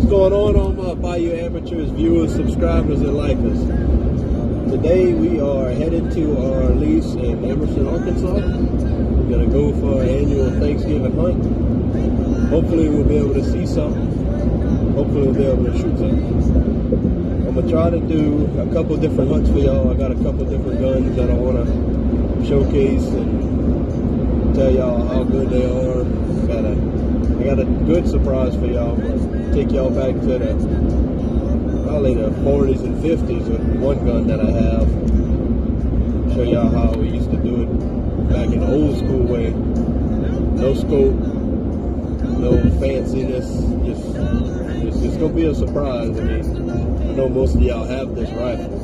What's going on all my Bayou amateurs, viewers, subscribers, and likers? Today we are headed to our lease in Emerson, Arkansas. We're going to go for our annual Thanksgiving hunt. Hopefully we'll be able to see something. Hopefully we'll be able to shoot something. I'm going to try to do a couple different hunts for y'all. I got a couple different guns that I want to showcase and tell y'all how good they are. I got a good surprise for y'all. Take y'all back to probably the 40s and 50s with one gun that I have. Show y'all how we used to do it back in the old school way. No scope, no fanciness. It's gonna be a surprise. I mean, I know most of y'all have this rifle,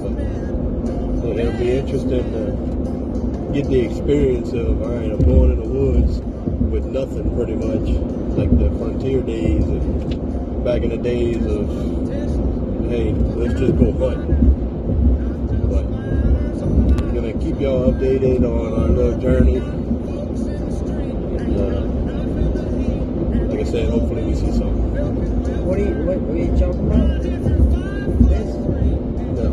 but it'll be interesting to get the experience of, all right, I'm going in the woods with nothing pretty much, like the frontier days and back in the days of, hey, let's just go hunt. But I'm gonna keep y'all updated on our little journey. Like I said, hopefully we see something. What are you talking about? This? No.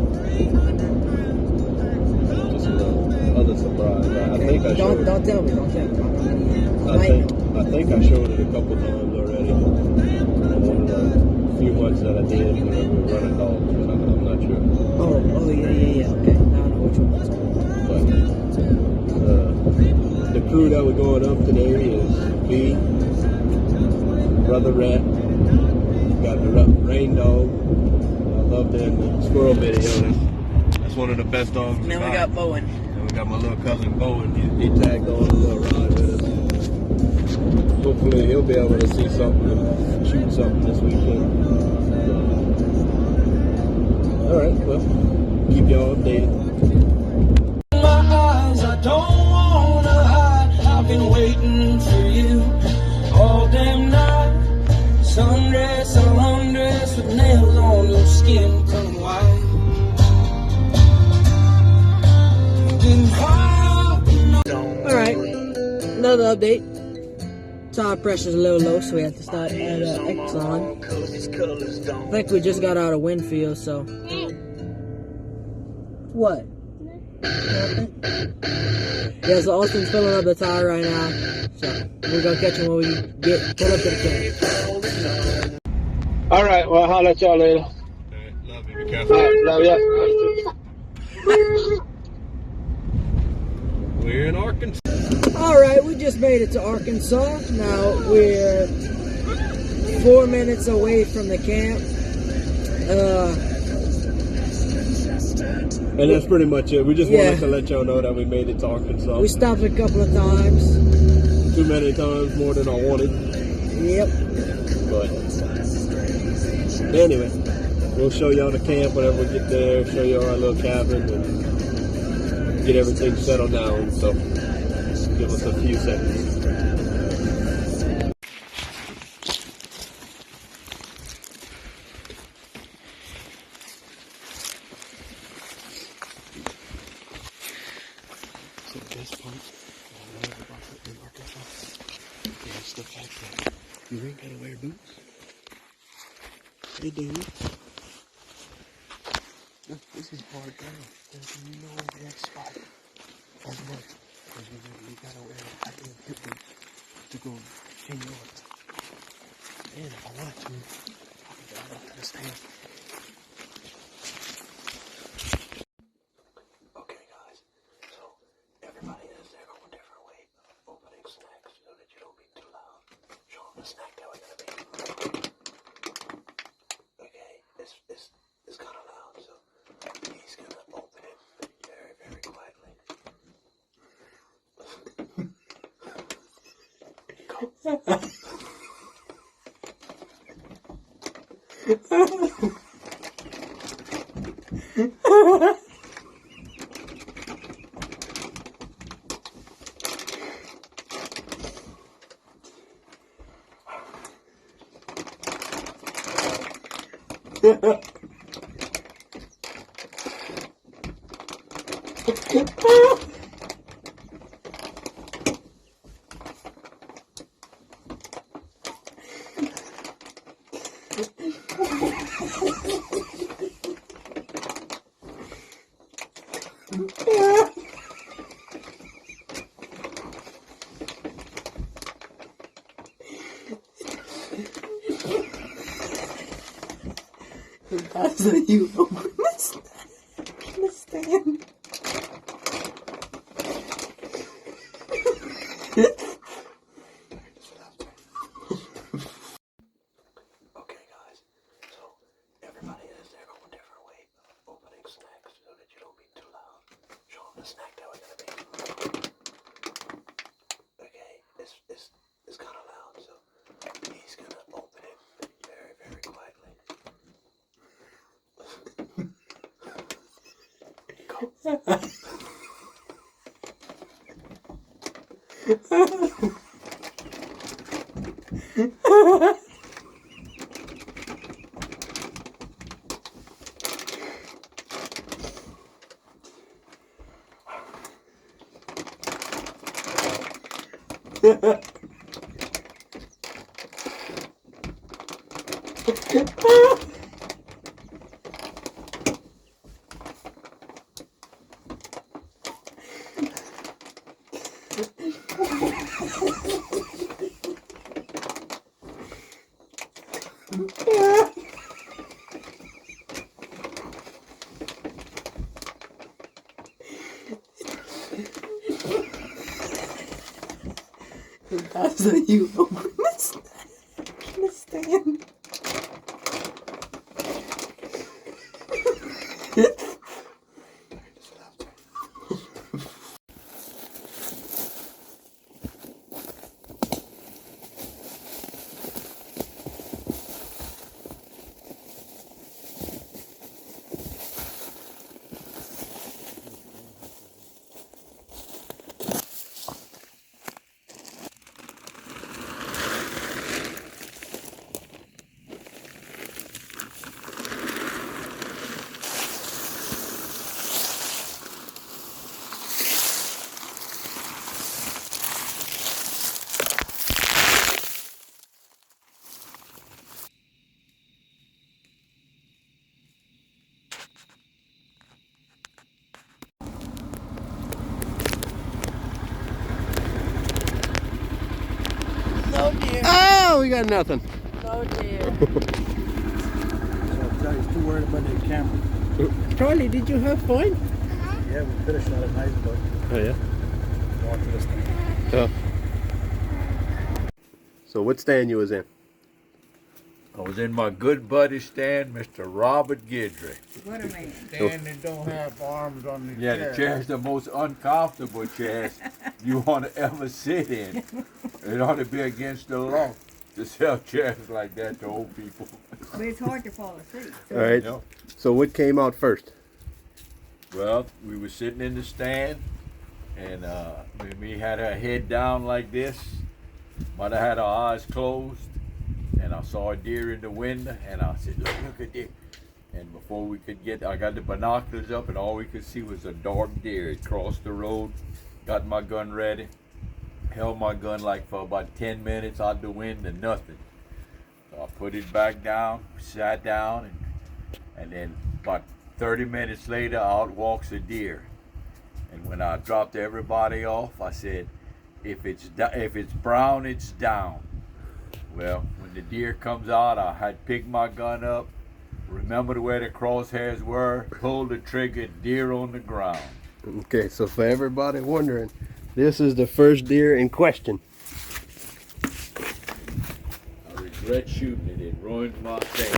Just another surprise. I think I showed it. Don't tell me. I think I showed it a couple times already. Few months that I did when we were running dogs, but I'm not sure. Oh, yeah. Okay, now I know which one it's But the crew that we're going up today is B, Brother Rat, got the Rain Dog. I love that in the squirrel video. That's one of the best dogs. And then we got Bowen. And we got my little cousin Bowen. He tagged on a little ride with us. Hopefully he'll be able to see something and shoot something this weekend. Alright, well, keep y'all updated. My eyes, I don't wanna hide. I've been waiting for you all damn night. Sundress or undress with nails on your skin turning white. Alright, another update. Tire pressure's a little low, so we have to start at X on. I think we just got out of Winfield, so. What? Yeah, so Austin's filling up the tire right now. So we're gonna catch him when we pull up to the camp. Alright, well, I'll let y'all later. Love you, be careful. Love ya. We're in Arkansas. Alright, we just made it to Arkansas. Now we're 4 minutes away from the camp. And that's pretty much it. We just wanted to let y'all know that we made it to Arkansas. We stopped a couple of times. Too many times, more than I wanted. Yep. But anyway, we'll show y'all the camp whenever we get there, show y'all our little cabin, and get everything settled down. So give us a few seconds. So at this point, in Arkansas, yeah, stuff like that. You ain't gotta wear boots. They do. Look, this is hard ground. There's no rough spot on mud. Because you gotta wear goddamn hip boots to go 10 yards. And if I want to, I can drive up to the stand. Okay, guys. So, everybody has their own different way of opening snacks so that you don't be too loud. Show them the snack that we're gonna make. Okay, it's kind of loud, so he's gonna open it very, very quietly. So you open the stand. Okay, guys. So everybody has their own different way of opening snacks so that you don't be too loud. Show them the snack that we're gonna make. Okay, it's kind of loud, so he's gonna open it very, very quietly. So you open the stand. No deer. Oh, we got nothing. No deer. So Charlie's too worried about the camera. Charlie, did you have fun? Yeah, we could have shot it nice, but Oh yeah. walk to the stand. Oh. So what stand you was in? I was in my good buddy stand, Mr. Robert Guidry. What a man. Stand that don't have arms on the Yeah, chair. the chair's the most uncomfortable chair you want to ever sit in. It ought to be against the law to sell chairs like that to old people. But it's hard to fall asleep. All right. You know? So what came out first? Well, we were sitting in the stand, and we had our head down like this. Mother had her eyes closed, and I saw a deer in the window, and I said, look at this. And before we could get, I got the binoculars up, and all we could see was a dark deer. It crossed the road, got my gun ready, held my gun like for about 10 minutes out the wind and nothing. So I put it back down, sat down, and then about 30 minutes later, out walks a deer. And when I dropped everybody off, I said, if it's brown, it's down. Well, when the deer comes out, I had picked my gun up, remembered where the crosshairs were, pulled the trigger, deer on the ground. Okay, so for everybody wondering, this is the first deer in question. I regret shooting it. It ruined my thing.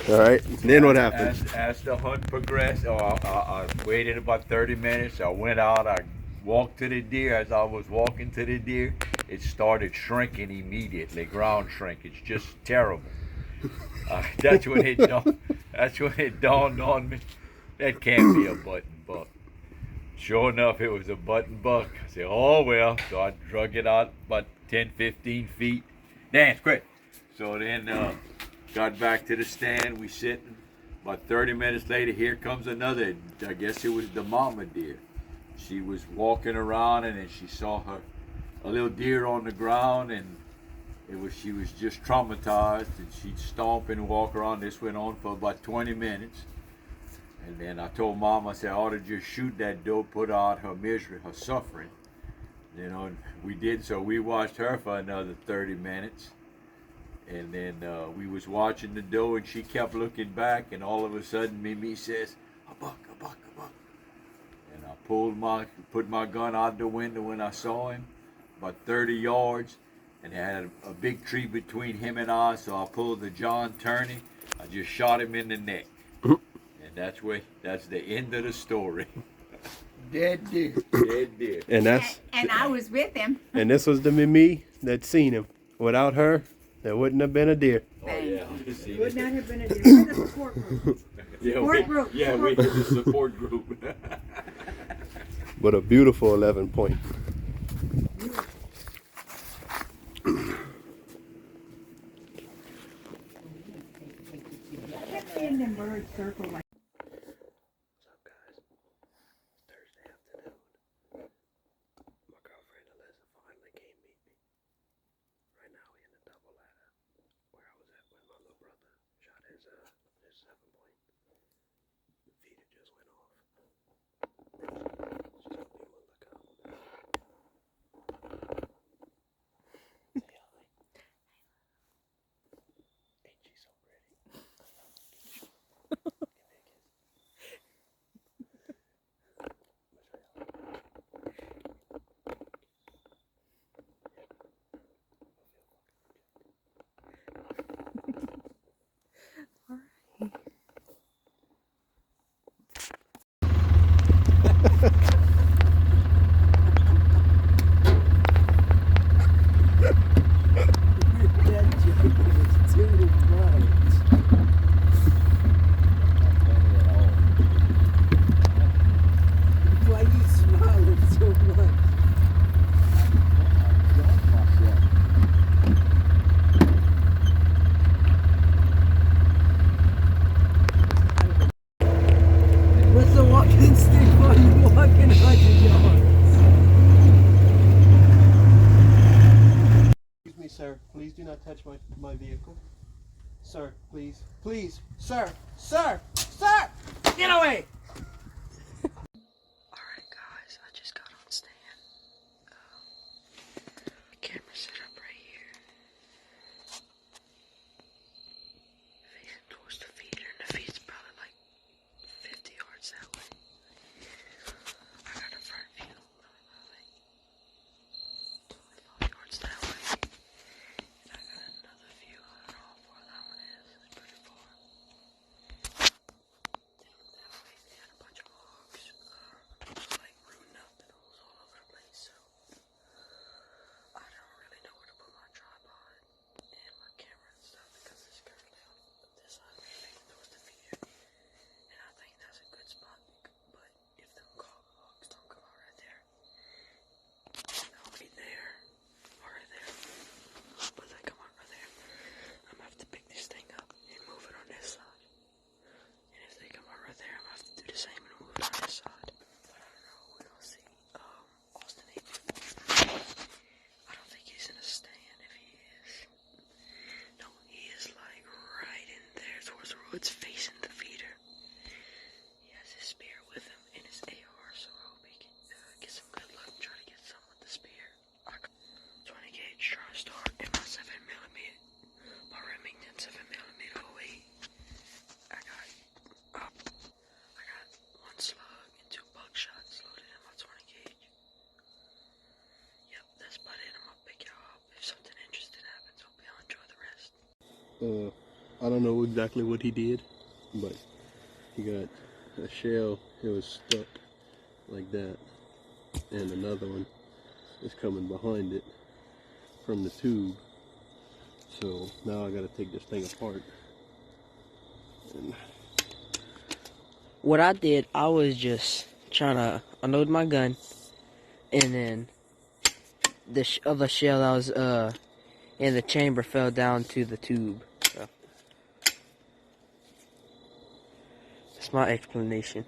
All right. Then what happened? As the hunt progressed, I waited about 30 minutes. I went out. I walked to the deer. As I was walking to the deer, it started shrinking immediately. Ground shrinkage, just terrible. That's when it dawned on me. That can't be a button buck. Sure enough, it was a button buck. I said, oh well. So I drug it out about 10, 15 feet. Dance, quick. So then got back to the stand. We sitting. About 30 minutes later, here comes another. I guess it was the mama deer. She was walking around, and then she saw a little deer on the ground, and she was just traumatized, and she'd stomp and walk around. This went on for about 20 minutes. And then I told Mom, I said, I ought to just shoot that doe, put out her misery, her suffering. You know, and we did, so we watched her for another 30 minutes. And then we was watching the doe, and she kept looking back, and all of a sudden Mimi says, "A buck, a buck, a buck." And I put my gun out the window when I saw him, about 30 yards, and he had a big tree between him and I, so I pulled the John Turney. I just shot him in the neck. And that's the end of the story. Dead deer. Dead deer. And that's And I was with him. and this was the Mimi that seen him. Without her, there wouldn't have been a deer. Oh yeah, I see Would it. not have been a deer. We're the support group. Yeah, Support group. Yeah, we did the support group. But a beautiful 11 point. Get me in the bird circle like What's up, guys? It's Thursday afternoon. My girlfriend Alyssa finally came meet me. Right now we in the double ladder where I was at when my little brother shot his 7 point. The feeder just went off. She told me to look up. Say hi. Ain't she so pretty? Give me a kiss. Why you smiling so much? What's the walking stick while you walking 100 yards? Excuse me, sir. Please do not touch my vehicle. Sir, please. Please. Sir. Sir. Sir! Get away! Alright, guys. I just got on stand. Camera set up right here. Facing towards the feeder, and the feed's probably like 50 yards that way. I got a front view, like 25 yards that way. And I got another view, I don't know how far that one is, it's pretty far. Down that way, they had a bunch of logs, like rooting up, and it was all over the place, so I don't really know where to put my tripod and my camera and stuff because it's currently on this side, facing towards the feeder. And I think that's a good spot, but if them hogs don't come out right there, they'll be there, or right there. But they come out right there, I'm gonna have to pick this thing up and move it on this side. And if they come out right there, I'm gonna have to do the same and move it on this side. But I don't know, we're gonna see. Austin 854. I don't think he's in a stand. If he is, no, he is like right in there towards the roads facing the feeder. He has his spear with him and his AR, so I hope he can get some good luck and try to get some with the spear. 20 gauge TriStar and my 7mm, my Remington 7mm 08. I got one slug and 2 buckshots loaded in my 20 gauge. Yep, that's about it. I'm gonna pick y'all up. If something interesting happens, hope y'all enjoy the rest. I don't know exactly what he did, but he got a shell. It was stuck like that, and another one is coming behind it from the tube. So now I gotta take this thing apart. And What I did, I was just trying to unload my gun, and then the other shell that was in the chamber fell down to the tube. So that's my explanation.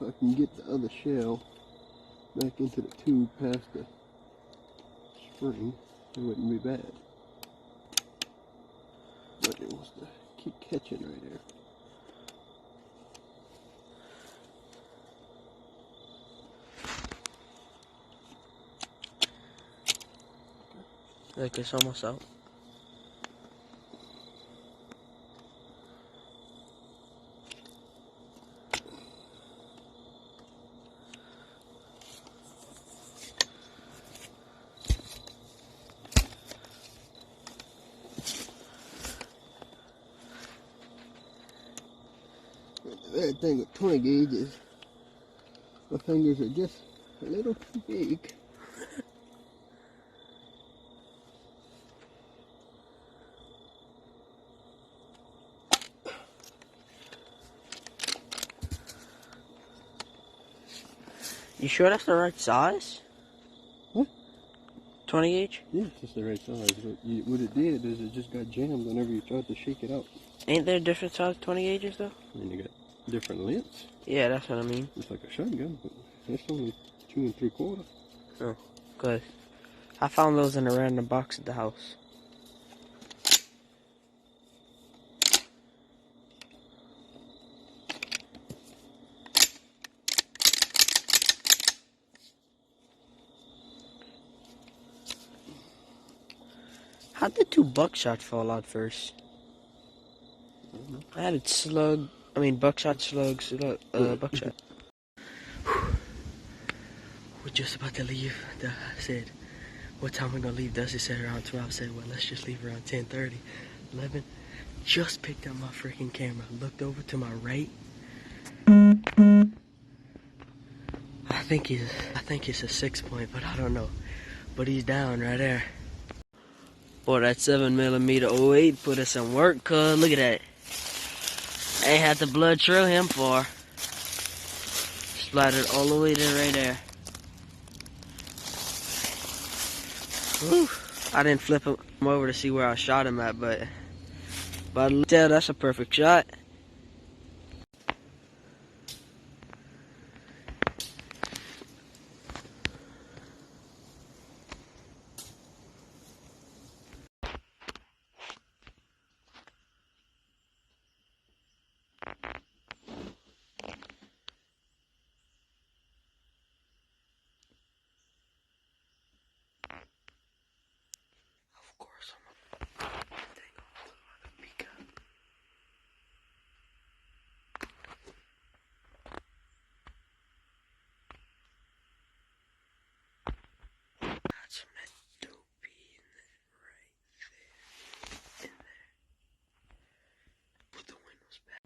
if I can get the other shell back into the tube past the spring, it wouldn't be bad. But it wants to keep catching right there. Look, it's almost out. The bad thing with 20 gauge is my fingers are just a little too big. You sure that's the right size? What? 20 gauge? Yeah, it's just the right size. But what it did is it just got jammed whenever you tried to shake it out. Ain't there different size 20 gauges though? And you got different lengths. Yeah, that's what I mean. It's like a shotgun, but it's only 2 3/4. Oh, good. I found those in a random box at the house. How'd the 2 buckshot fall out first? I had it buckshot, slugs, buckshot. We're just about to leave. I said, what time we gonna leave? Dusty said around 12. I said, well, let's just leave around 10:30, 11. Just picked up my freaking camera. Looked over to my right. I think it's a 6-point, but I don't know. But he's down right there. Boy, that 7mm 08 put us in work, cuz. Look at that. Ain't had the blood trail him far. Splattered all the way there, right there. Whew. I didn't flip him over to see where I shot him at, but by the tell, that's a perfect shot. Of course, I'm a thing on the beak up. That's meant to be in there, right there, in there. Put the windows back.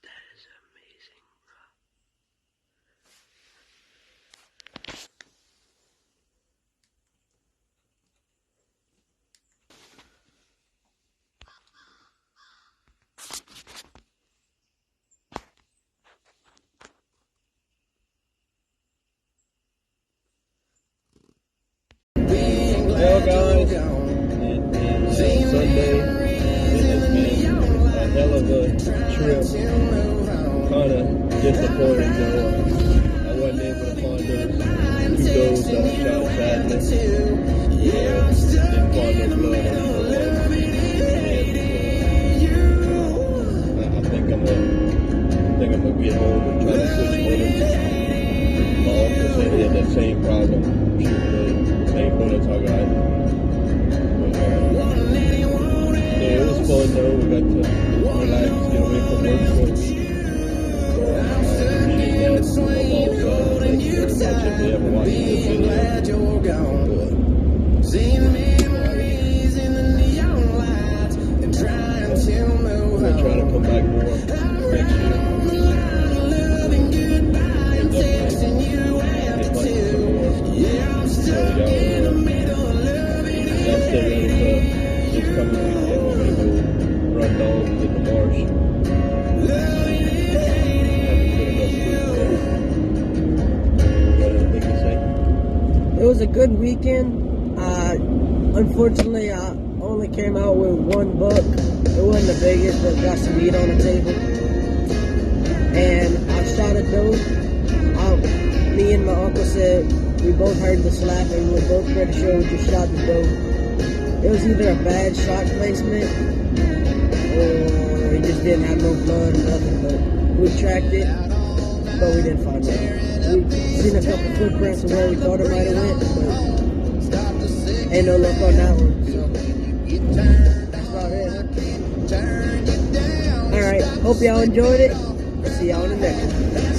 That is amazing, bro. Well, guys, it is Sunday. It has been a hell of a trip. Kind of disappointing though. I wasn't able to find those 2 does that I shot sadly. Didn't find no blood on them. I think I'm gonna get home and try to switch motors. same problem. Shooting the same bullets I got. But, yeah, it was fun though. We got to relax, get away from work for a week. Appreciate that. I'm all thank you very much if you ever watched this video. I'm gonna try to come back more next year. This coming weekend, we're gonna go run dogs in the marsh. Got anything to say? It was a good weekend. Unfortunately, I only came out with one buck. It wasn't the biggest, but got some meat on the table. And I shot a doe. Me and my uncle said we both heard the slap and we were both pretty sure we just shot the doe. It was either a bad shot placement or he just didn't have no blood or nothing, but we tracked it, but we didn't find it. We seen a couple footprints of where we thought it might have went, but ain't no luck on that one, so that's about it. Alright, hope y'all enjoyed it. See y'all in the next one.